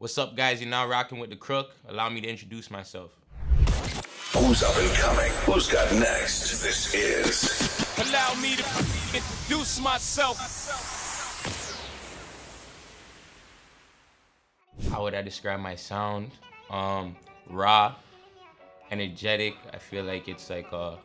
What's up, guys? You're now rocking with the Crook. Allow me to introduce myself. Who's up and coming? Who's got next? This is... Allow me to introduce myself. How would I describe my sound? Raw, energetic. I feel like it's like a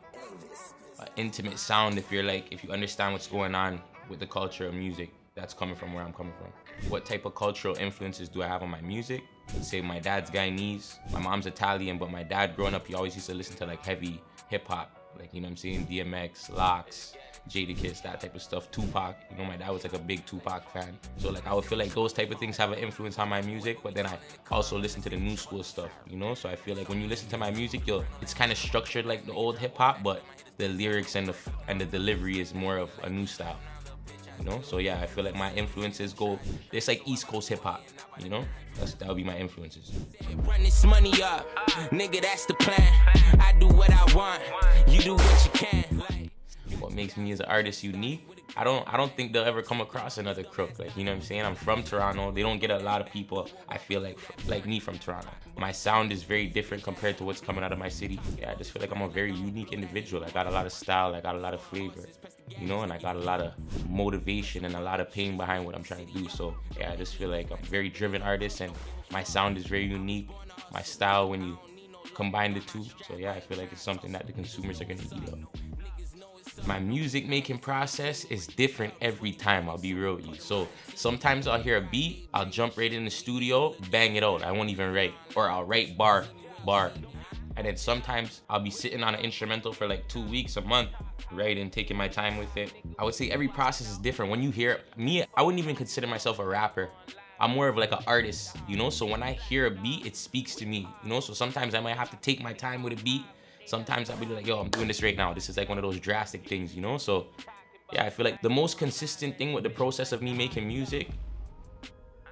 intimate sound if you understand what's going on with the culture of music that's coming from where I'm coming from. What type of cultural influences do I have on my music? I'd say my dad's Guyanese, my mom's Italian, but my dad growing up, he always used to listen to like heavy hip hop, like, you know what I'm saying, DMX, Locks, Jadakiss, that type of stuff, Tupac. You know, my dad was like a big Tupac fan. So like I would feel like those type of things have an influence on my music, but then I also listen to the new school stuff, you know? So I feel like when you listen to my music, it's kind of structured like the old hip hop, but the lyrics and the delivery is more of a new style. You know, so yeah, I feel like my influences it's like East Coast hip hop, you know? That'll be my influences. Run this money up, nigga, that's the plan. I do what I want, you do what you can. What makes me as an artist unique? I don't think they'll ever come across another Crook. Like, you know what I'm saying? I'm from Toronto. They don't get a lot of people, I feel like me from Toronto. My sound is very different compared to what's coming out of my city. Yeah, I just feel like I'm a very unique individual. I got a lot of style, I got a lot of flavor, you know, and I got a lot of motivation and a lot of pain behind what I'm trying to do. So yeah, I just feel like I'm a very driven artist and my sound is very unique. My style, when you combine the two. So yeah, I feel like it's something that the consumers are gonna eat up. My music making process is different every time, I'll be real with you. So sometimes I'll hear a beat, I'll jump right in the studio, bang it out. I won't even write, or I'll write bar. And then sometimes I'll be sitting on an instrumental for like 2 weeks, a month, writing, taking my time with it. I would say every process is different. When you hear me, I wouldn't even consider myself a rapper. I'm more of like an artist, you know? So when I hear a beat, it speaks to me, you know? So sometimes I might have to take my time with a beat. Sometimes I'll be like, yo, I'm doing this right now. This is like one of those drastic things, you know? So yeah, I feel like the most consistent thing with the process of me making music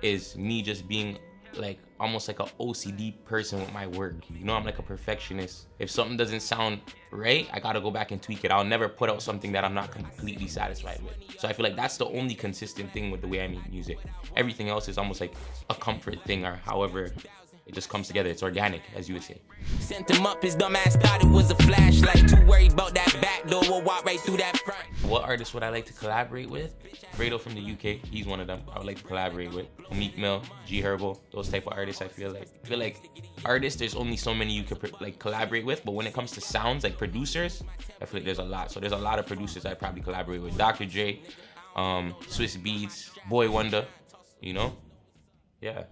is me just being like almost like an OCD person with my work. You know, I'm like a perfectionist. If something doesn't sound right, I gotta go back and tweak it. I'll never put out something that I'm not completely satisfied with. So I feel like that's the only consistent thing with the way I make music. Everything else is almost like a comfort thing, or however it just comes together. It's organic, as you would say. Sent him up, his dumb ass thought it was a flashlight. Too worried about that back door, we'll walk right through that front. What artist would I like to collaborate with? Fredo from the UK, he's one of them I would like to collaborate with. Meek Mill, G Herbo, those type of artists. I feel like artists, there's only so many you could like collaborate with, but when it comes to sounds, like producers, I feel like there's a lot. So there's a lot of producers I'd probably collaborate with. Dr. Dre, Swiss Beats, Boy Wonder, you know? Yeah.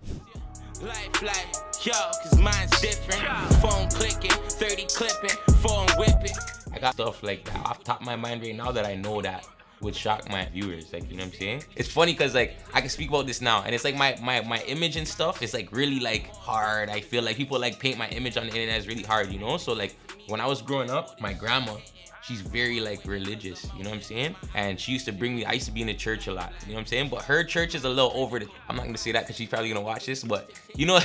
Life like, yo, cause mine's different. Phone clicking, 30 clipping, phone whipping. I got stuff like that off the top of my mind right now that I know that would shock my viewers, like, you know what I'm saying? It's funny cause like I can speak about this now and it's like my image and stuff is like really like hard. I feel like people like paint my image on the internet as really hard, you know? So like when I was growing up, my grandma, she's very like religious, you know what I'm saying? And she used to bring me, I used to be in the church a lot, you know what I'm saying? But her church is a little over the, I'm not gonna say that because she's probably gonna watch this, but you know,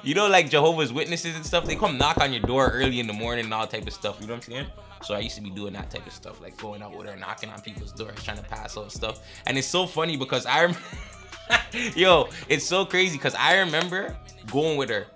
you know, like Jehovah's Witnesses and stuff, they come knock on your door early in the morning and all type of stuff, you know what I'm saying? So I used to be doing that type of stuff, like going out with her, knocking on people's doors, trying to pass out stuff. And it's so funny because yo, it's so crazy because I remember going with her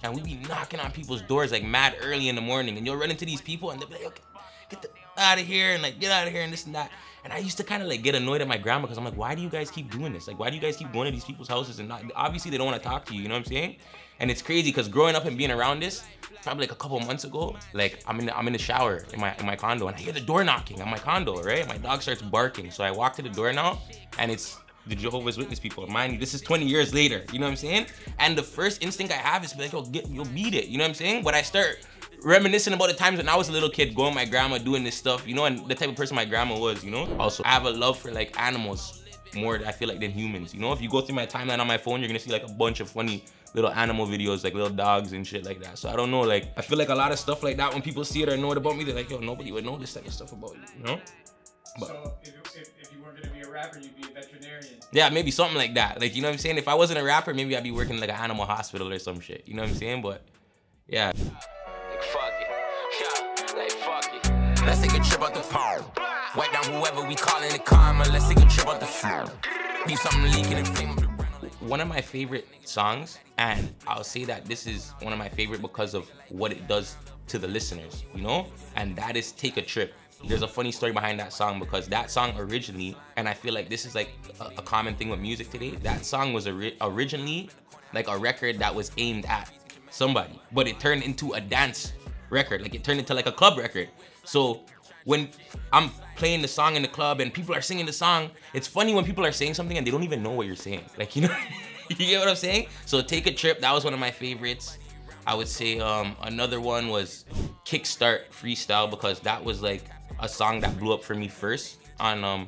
and we'd be knocking on people's doors like mad early in the morning, and you'll run into these people and they'll be like, okay, get the out of here, and like get out of here and this and that. And I used to kind of like get annoyed at my grandma because I'm like, why do you guys keep doing this? Like, why do you guys keep going to these people's houses and not, obviously they don't want to talk to you, you know what I'm saying? And it's crazy because growing up and being around this, probably like a couple months ago, like I'm in the shower in my condo and I hear the door knocking on my condo, right? My dog starts barking, so I walk to the door now and it's the Jehovah's Witness people. Mind you, this is 20 years later, you know what I'm saying? And the first instinct I have is like, yo, you'll beat it, you know what I'm saying? But I start reminiscing about the times when I was a little kid going with my grandma doing this stuff, you know, and the type of person my grandma was, you know? Also, I have a love for like animals more, I feel like, than humans, you know? If you go through my timeline on my phone, you're gonna see like a bunch of funny little animal videos, like little dogs and shit like that. So I don't know, like, I feel like a lot of stuff like that, when people see it or know it about me, they're like, yo, nobody would know this type of stuff about you, you know? But, so if you weren't gonna be a rapper, you'd be a veterinarian. Yeah, maybe something like that. Like, you know what I'm saying? If I wasn't a rapper, maybe I'd be working in like an animal hospital or some shit. You know what I'm saying? But yeah. Like fuck it, yeah, like fuck it. Let's take a trip out the phone. Wipe down whoever we calling it karma. Let's take a trip out the phone. Be something leaking and flame up the rental. one of my favorite songs, and I'll say that this is one of my favorite because of what it does to the listeners, you know? And that is Take a Trip. There's a funny story behind that song because that song originally, and I feel like this is like a common thing with music today, that song was originally like a record that was aimed at somebody, but it turned into a dance record, like it turned into like a club record. So when I'm playing the song in the club and people are singing the song, it's funny when people are saying something and they don't even know what you're saying. Like, you know, you get what I'm saying? So Take a Trip, that was one of my favorites. I would say another one was Kickstart Freestyle, because that was like a song that blew up for me first on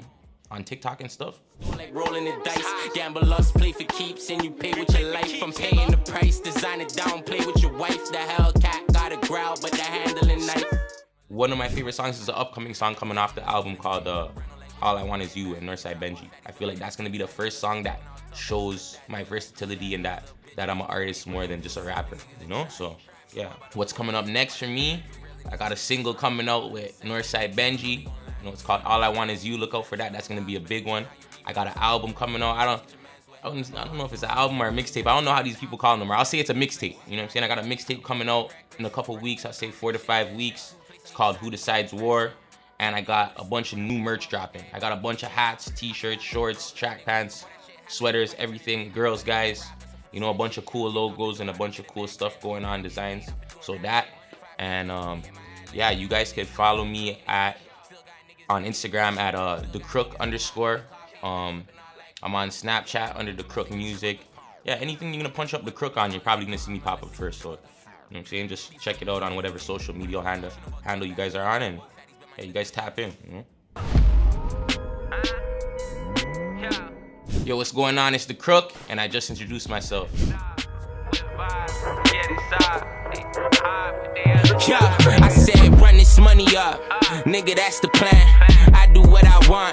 TikTok and stuff. Like rolling the dice, gamblers play for keeps and you pay with your life. I'm paying the price, design it down, play with your wife. The Hellcat got a growl, but the handling nice. One of my favorite songs is an upcoming song coming off the album called All I Want Is You and Northside Benji. I feel like that's gonna be the first song that shows my versatility and that I'm an artist more than just a rapper, you know? So yeah. What's coming up next for me? I got a single coming out with Northside Benji. You know, it's called All I Want Is You. Look out for that. That's gonna be a big one. I got an album coming out. I don't know if it's an album or a mixtape. I don't know how these people call them. Or I'll say it's a mixtape. You know what I'm saying? I got a mixtape coming out in a couple weeks. I'll say 4 to 5 weeks. It's called Who Decides War. And I got a bunch of new merch dropping. I got a bunch of hats, t-shirts, shorts, track pants, sweaters, everything. Girls, guys. You know, a bunch of cool logos and a bunch of cool stuff going on, designs. So that. And yeah, you guys can follow me on Instagram at @theCrook_. I'm on Snapchat under The Crook Music. Yeah, anything you're gonna punch up The Crook on, you're probably gonna see me pop up first. So, you know what I'm saying? Just check it out on whatever social media handle you guys are on, and yeah, you guys tap in. You know? Yo, what's going on? It's The Crook, and I just introduced myself. Yeah, I said run this money up, nigga, that's the plan. I do what I want.